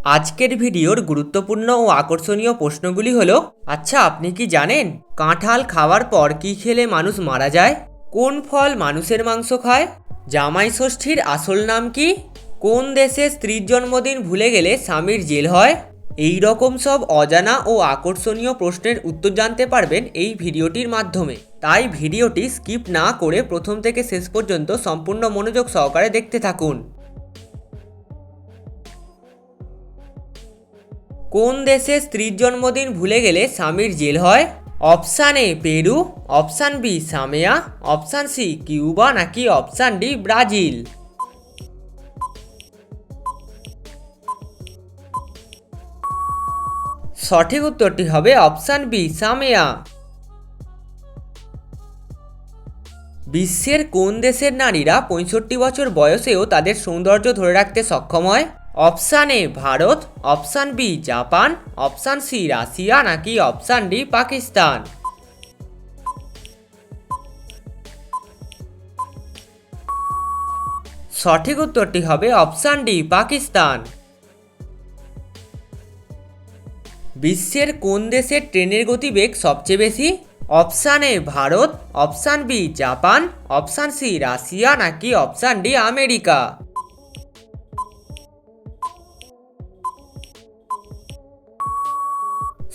আজকের ভিডিওর গুরুত্বপূর্ণ ও আকর্ষণীয় প্রশ্নগুলি হলো, আচ্ছা আপনি কি জানেন কাঁঠাল খাওয়ার পর কি খেলে মানুষ মারা যায়? কোন ফল মানুষের মাংস খায়? জামাই ষষ্ঠীর আসল নাম কি? কোন দেশে স্ত্রীর জন্মদিন ভুলে গেলে স্বামীর জেল হয়? এই রকম সব অজানা ও আকর্ষণীয় প্রশ্নের উত্তর জানতে পারবেন এই ভিডিওটির মাধ্যমে। তাই ভিডিওটি স্কিপ না করে প্রথম থেকে শেষ পর্যন্ত সম্পূর্ণ মনোযোগ সহকারে দেখতে থাকুন। কোন দেশে স্ত্রীর জন্মদিন ভুলে গেলে স্বামীর জেল হয়? Option A Peru, option B Samoa, option C Cuba নাকি অপশান ডি ব্রাজিল। সঠিক উত্তরটি হবে অপশান বি সামেয়া। বিশ্বের কোন দেশের নারীরা 65 বছর বয়সেও তাদের সৌন্দর্য ধরে রাখতে সক্ষম হয়? Option A Bharat, option B Japan, option C Russia নাকি অপশান ডি পাকিস্তান। সঠিক উত্তরটি হবে অপশান ডি পাকিস্তান। বিশ্বের কোন দেশের ট্রেনের গতিবেগ সবচেয়ে বেশি? Option A Bharat, option B Japan, option C Russia নাকি অপশান ডি আমেরিকা।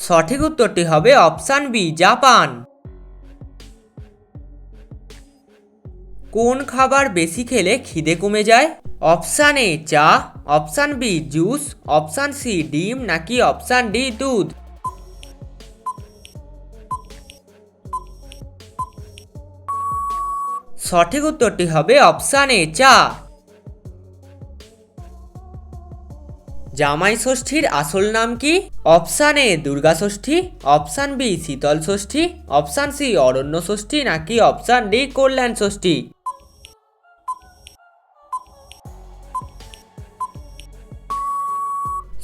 সঠিক উত্তরটি হবে অপশান বি জাপান। কোন খাবার বেশি খেলে খিদে কমে যায়? অপশান এ চা, option B juice, option C ডিম নাকি অপশান ডি দুধ। সঠিক উত্তরটি হবে অপশান এ চা। জামাই ষষ্ঠীর আসল নাম কি? Option A Durga Shashthi, option B Sheetal Shashthi, option C অরণ্য ষষ্ঠী নাকি অপশান ডি কল্যাণ ষষ্ঠী।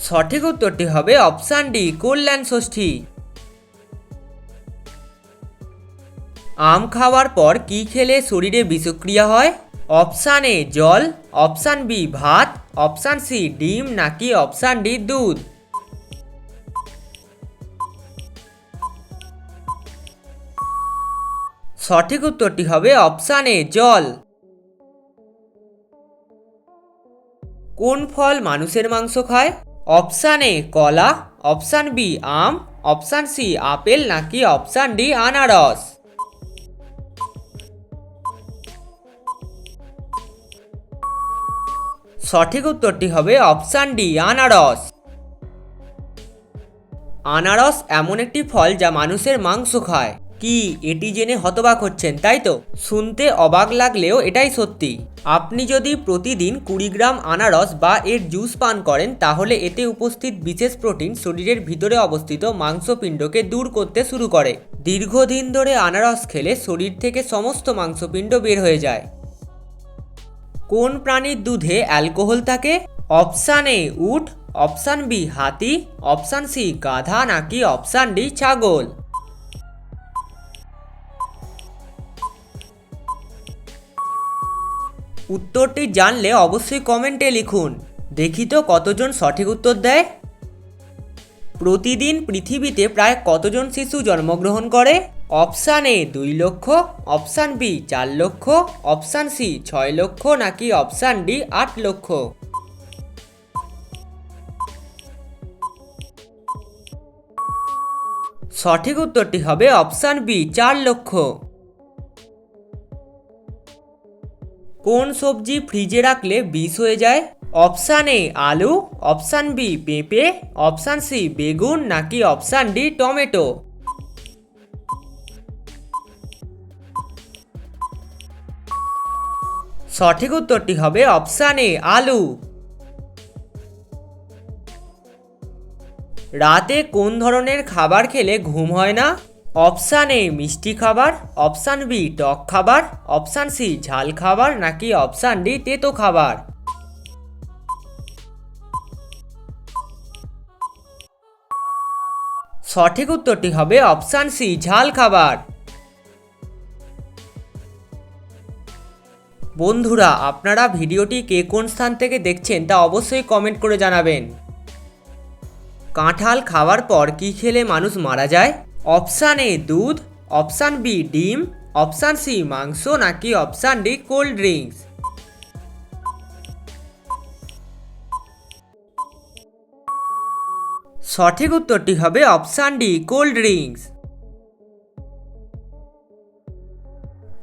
সঠিক উত্তরটি হবে অপশান ডি কল্যাণ ষষ্ঠী। আম খাওয়ার পর কি খেলে শরীরে বিষক্রিয়া হয়? অপশান এ জল, অপশান বি ভাত, অপশান সি ডিম নাকি অপশান ডি দুধ। সঠিক উত্তরটি হবে অপশান এ জল। কোন ফল মানুষের মাংস খায়? অপশান এ কলা, অপশান বি আম, অপশান সি আপেল নাকি অপশান ডি আনারস। সঠিক উত্তরটি হবে অপশান ডি আনারস। আনারস এমন একটি ফল যা মানুষের মাংস খায়। কি এটি জেনে হতবাক হচ্ছেন তাই তো? শুনতে অবাক লাগলেও এটাই সত্যি। আপনি যদি প্রতিদিন 20 গ্রাম আনারস বা এর জুস পান করেন তাহলে এতে উপস্থিত বিশেষ প্রোটিন শরীরের ভিতরে অবস্থিত মাংসপিণ্ডকে দূর করতে শুরু করে। দীর্ঘদিন ধরে আনারস খেলে শরীর থেকে সমস্ত মাংসপিণ্ড বের হয়ে যায়। কোন প্রাণীর দুধে অ্যালকোহল থাকে? অপশান এ উট, অপশান বি হাতি, অপশান সি গাধা নাকি অপশান ডি ছাগল। উত্তরটি জানলে অবশ্যই কমেন্টে লিখুন। দেখি তো কতজন সঠিক উত্তর দেয়। প্রতিদিন পৃথিবীতে প্রায় কতজন শিশু জন্মগ্রহণ করে? অপশান এ 2 লক্ষ, অপশান বি 4 লক্ষ, অপশান সি 6 লক্ষ নাকি অপশান ডি 8 লক্ষ। সঠিক উত্তরটি হবে অপশান বি 4 লক্ষ। কোন সবজি ফ্রিজে রাখলে বিষ হয়ে যায়? অপশান এ আলু, অপশান বি পেঁপে, অপশান সি বেগুন নাকি অপশান ডি টমেটো। সঠিক উত্তরটি হবে অপশান এ আলু। রাতে কোন ধরনের খাবার খেলে ঘুম হয় না? অপশান এ মিষ্টি খাবার, অপশান বি টক খাবার, অপশান সি ঝাল খাবার নাকি অপশান ডি তেতো খাবার। সঠিক উত্তরটি হবে অপশান সি ঝাল খাবার। বন্ধুরা আপনারা ভিডিওটি কে কোন স্থান থেকে দেখছেন তা অবশ্যই কমেন্ট করে জানাবেন। কাঁঠাল খাওয়ার পর কি খেলে মানুষ মারা যায়? অপশান এ দুধ, অপশান বি ডিম, অপশান সি মাংস নাকি অপশান ডি কোল্ড ড্রিঙ্কস। সঠিক উত্তরটি হবে অপশান ডি কোল্ড ড্রিঙ্কস।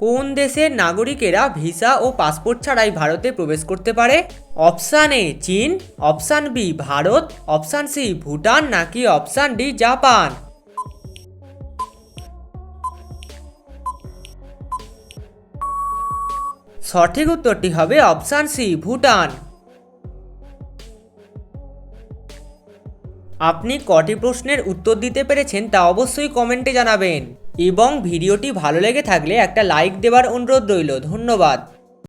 কোন দেশের নাগরিকেরা ভিসা ও পাসপোর্ট ছাড়াই ভারতে প্রবেশ করতে পারে? অপশান এ চীন, option B Bharat, option C Bhutan নাকি অপশান ডি জাপান। সঠিক উত্তরটি হবে অপশান সি ভুটান। আপনি কটি প্রশ্নের উত্তর দিতে পেরেছেন তা অবশ্যই কমেন্টে জানাবেন এবং ভিডিওটি ভালো লেগে থাকলে একটা লাইক দেওয়ার অনুরোধ রইল। ধন্যবাদ।